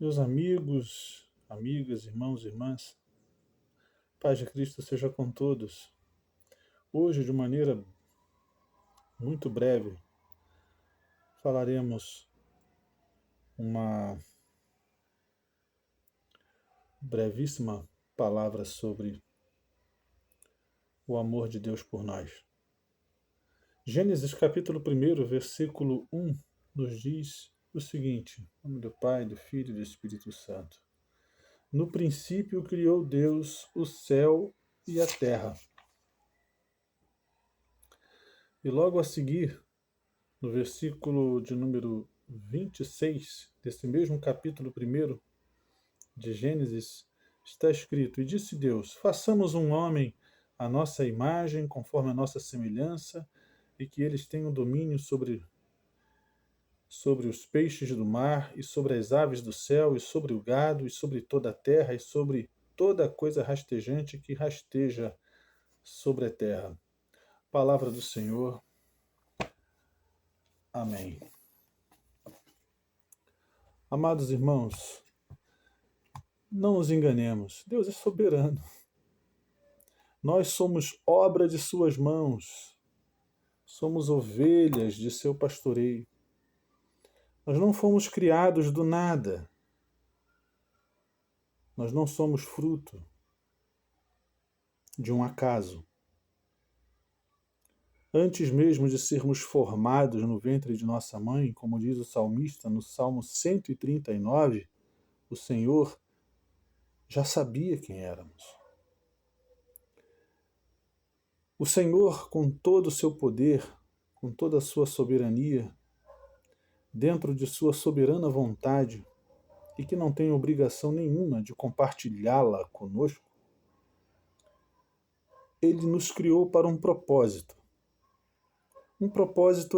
Meus amigos, amigas, irmãos e irmãs, paz de Cristo seja com todos. Hoje, de maneira muito breve, falaremos uma brevíssima palavra sobre o amor de Deus por nós. Gênesis capítulo 1, versículo 1, nos diz o seguinte: em nome do Pai, do Filho e do Espírito Santo. No princípio criou Deus o céu e a terra. E logo a seguir, no versículo de número 26 desse mesmo capítulo 1 de Gênesis, está escrito: E disse Deus: façamos um homem à nossa imagem, conforme a nossa semelhança, e que eles tenham domínio sobre os peixes do mar, e sobre as aves do céu, e sobre o gado, e sobre toda a terra, e sobre toda coisa rastejante que rasteja sobre a terra. Palavra do Senhor. Amém. Amados irmãos, não nos enganemos, Deus é soberano. Nós somos obra de suas mãos, somos ovelhas de seu pastoreio. Nós não fomos criados do nada, nós não somos fruto de um acaso. Antes mesmo de sermos formados no ventre de nossa mãe, como diz o salmista no Salmo 139, o Senhor já sabia quem éramos. O Senhor, com todo o seu poder, com toda a sua soberania, dentro de sua soberana vontade, e que não tem obrigação nenhuma de compartilhá-la conosco, ele nos criou para um propósito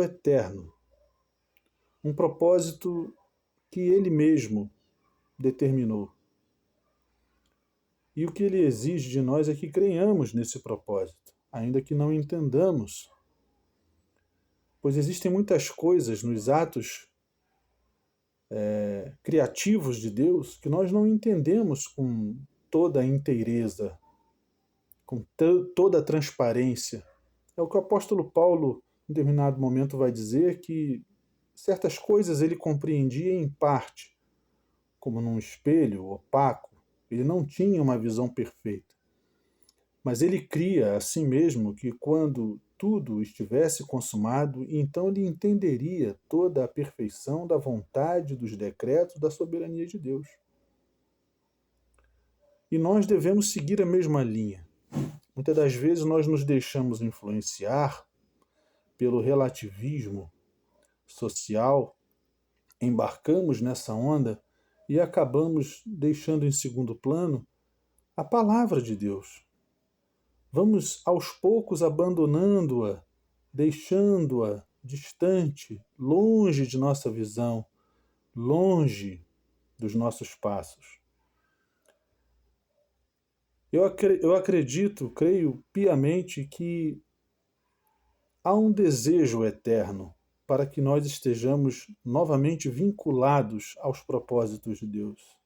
eterno, um propósito que ele mesmo determinou. E o que ele exige de nós é que creiamos nesse propósito, ainda que não entendamos, pois existem muitas coisas nos atos criativos de Deus que nós não entendemos com toda a inteireza, com toda a transparência. É o que o apóstolo Paulo, em determinado momento, vai dizer, que certas coisas ele compreendia em parte, como num espelho opaco. Ele não tinha uma visão perfeita. Mas ele cria assim mesmo que quando tudo estivesse consumado, então ele entenderia toda a perfeição da vontade, dos decretos, da soberania de Deus. E nós devemos seguir a mesma linha. Muitas das vezes nós nos deixamos influenciar pelo relativismo social, embarcamos nessa onda e acabamos deixando em segundo plano a palavra de Deus. Vamos aos poucos abandonando-a, deixando-a distante, longe de nossa visão, longe dos nossos passos. Eu acredito, creio piamente que há um desejo eterno para que nós estejamos novamente vinculados aos propósitos de Deus.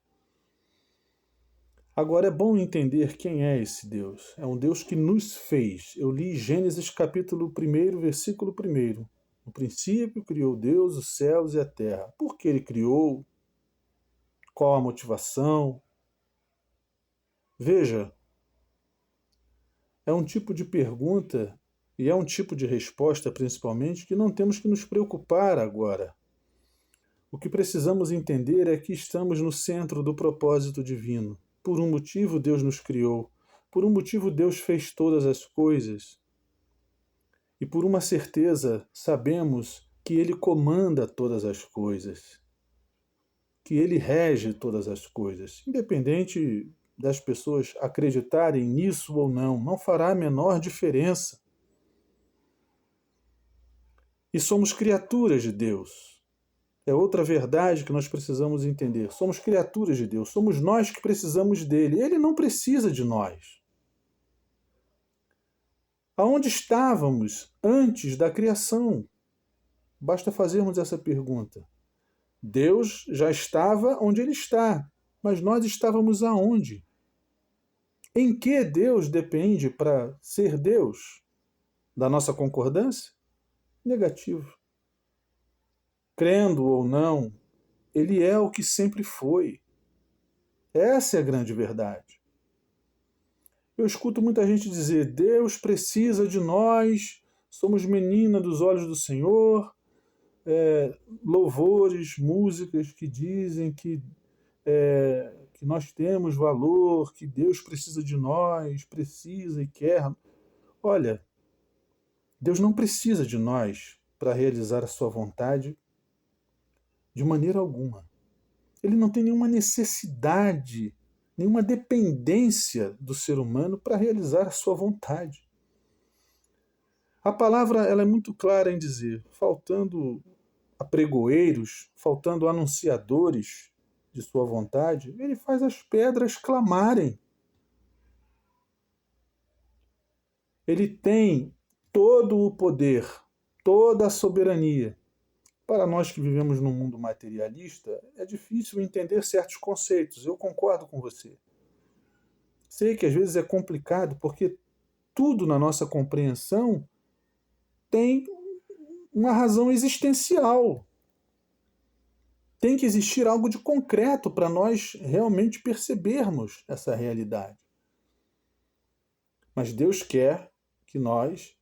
Agora é bom entender quem é esse Deus. É um Deus que nos fez. Eu li Gênesis capítulo 1, versículo 1. No princípio criou Deus os céus e a terra. Por que ele criou? Qual a motivação? Veja, é um tipo de pergunta e é um tipo de resposta, principalmente, que não temos que nos preocupar agora. O que precisamos entender é que estamos no centro do propósito divino. Por um motivo Deus nos criou. Por um motivo Deus fez todas as coisas. E por uma certeza sabemos que Ele comanda todas as coisas. Que Ele rege todas as coisas. Independente das pessoas acreditarem nisso ou não, não fará a menor diferença. E somos criaturas de Deus. É outra verdade que nós precisamos entender. Somos criaturas de Deus. Somos nós que precisamos dele. Ele não precisa de nós. Aonde estávamos antes da criação? Basta fazermos essa pergunta. Deus já estava onde ele está, mas nós estávamos aonde? Em que Deus depende para ser Deus? Da nossa concordância? Negativo. Crendo ou não, ele é o que sempre foi. Essa é a grande verdade. Eu escuto muita gente dizer: Deus precisa de nós, somos menina dos olhos do Senhor. Louvores, músicas que dizem que nós temos valor, que Deus precisa de nós, precisa e quer. Olha, Deus não precisa de nós para realizar a sua vontade de maneira alguma. Ele não tem nenhuma necessidade, nenhuma dependência do ser humano para realizar a sua vontade. A palavra ela é muito clara em dizer, faltando apregoeiros, faltando anunciadores de sua vontade, ele faz as pedras clamarem. Ele tem todo o poder, toda a soberania. Para nós que vivemos num mundo materialista, é difícil entender certos conceitos. Eu concordo com você. Sei que às vezes é complicado, porque tudo na nossa compreensão tem uma razão existencial. Tem que existir algo de concreto para nós realmente percebermos essa realidade. Mas Deus quer que nós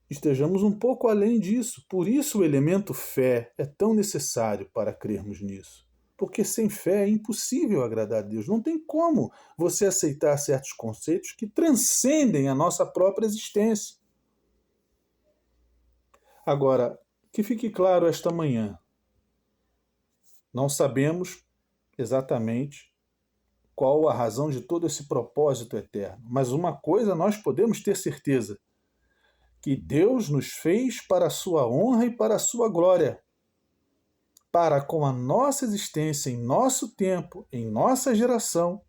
estejamos um pouco além disso. Por isso o elemento fé é tão necessário para crermos nisso. Porque sem fé é impossível agradar a Deus. Não tem como você aceitar certos conceitos que transcendem a nossa própria existência. Agora, que fique claro esta manhã, não sabemos exatamente qual a razão de todo esse propósito eterno, mas uma coisa nós podemos ter certeza, que Deus nos fez para a sua honra e para a sua glória, para com a nossa existência em nosso tempo, em nossa geração,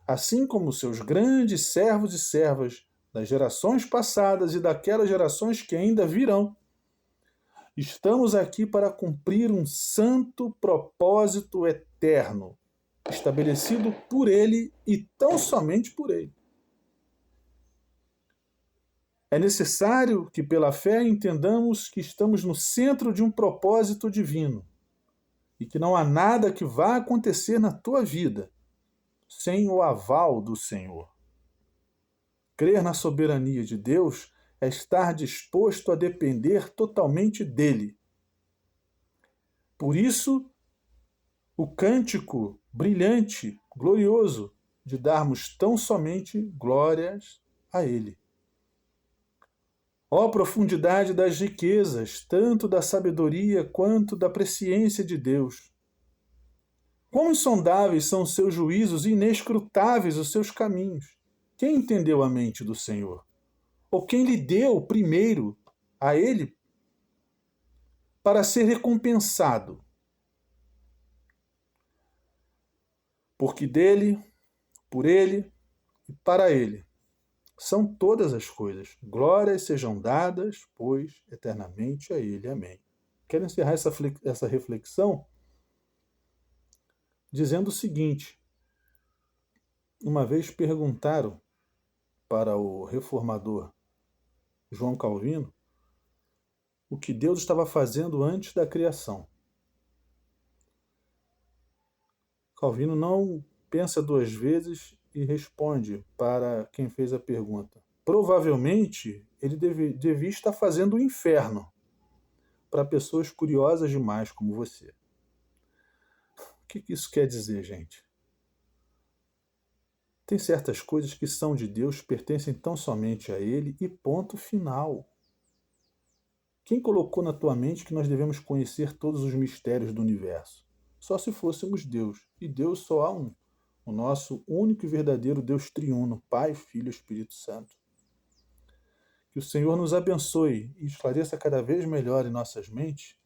assim como seus grandes servos e servas das gerações passadas e daquelas gerações que ainda virão, estamos aqui para cumprir um santo propósito eterno, estabelecido por Ele e tão somente por Ele. É necessário que, pela fé, entendamos que estamos no centro de um propósito divino e que não há nada que vá acontecer na tua vida sem o aval do Senhor. Crer na soberania de Deus é estar disposto a depender totalmente dele. Por isso, o cântico brilhante, glorioso, de darmos tão somente glórias a ele. Ó profundidade das riquezas, tanto da sabedoria quanto da presciência de Deus! Quão insondáveis são os seus juízos e inescrutáveis os seus caminhos! Quem entendeu a mente do Senhor? Ou quem lhe deu primeiro a ele para ser recompensado? Porque dele, por ele e para ele são todas as coisas. Glórias sejam dadas, pois, eternamente a ele. Amém. Quero encerrar essa reflexão dizendo o seguinte. Uma vez perguntaram para o reformador João Calvino o que Deus estava fazendo antes da criação. Calvino não pensa duas vezes e responde para quem fez a pergunta. Provavelmente ele devia estar fazendo o inferno para pessoas curiosas demais como você. O que isso quer dizer, gente? Tem certas coisas que são de Deus, pertencem tão somente a Ele e ponto final. Quem colocou na tua mente que nós devemos conhecer todos os mistérios do universo? Só se fôssemos Deus. E Deus só há um. O nosso único e verdadeiro Deus triuno, Pai, Filho e Espírito Santo. Que o Senhor nos abençoe e esclareça cada vez melhor em nossas mentes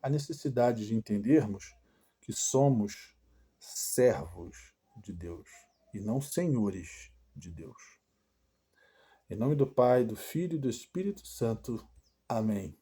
a necessidade de entendermos que somos servos de Deus e não senhores de Deus. Em nome do Pai, do Filho e do Espírito Santo. Amém.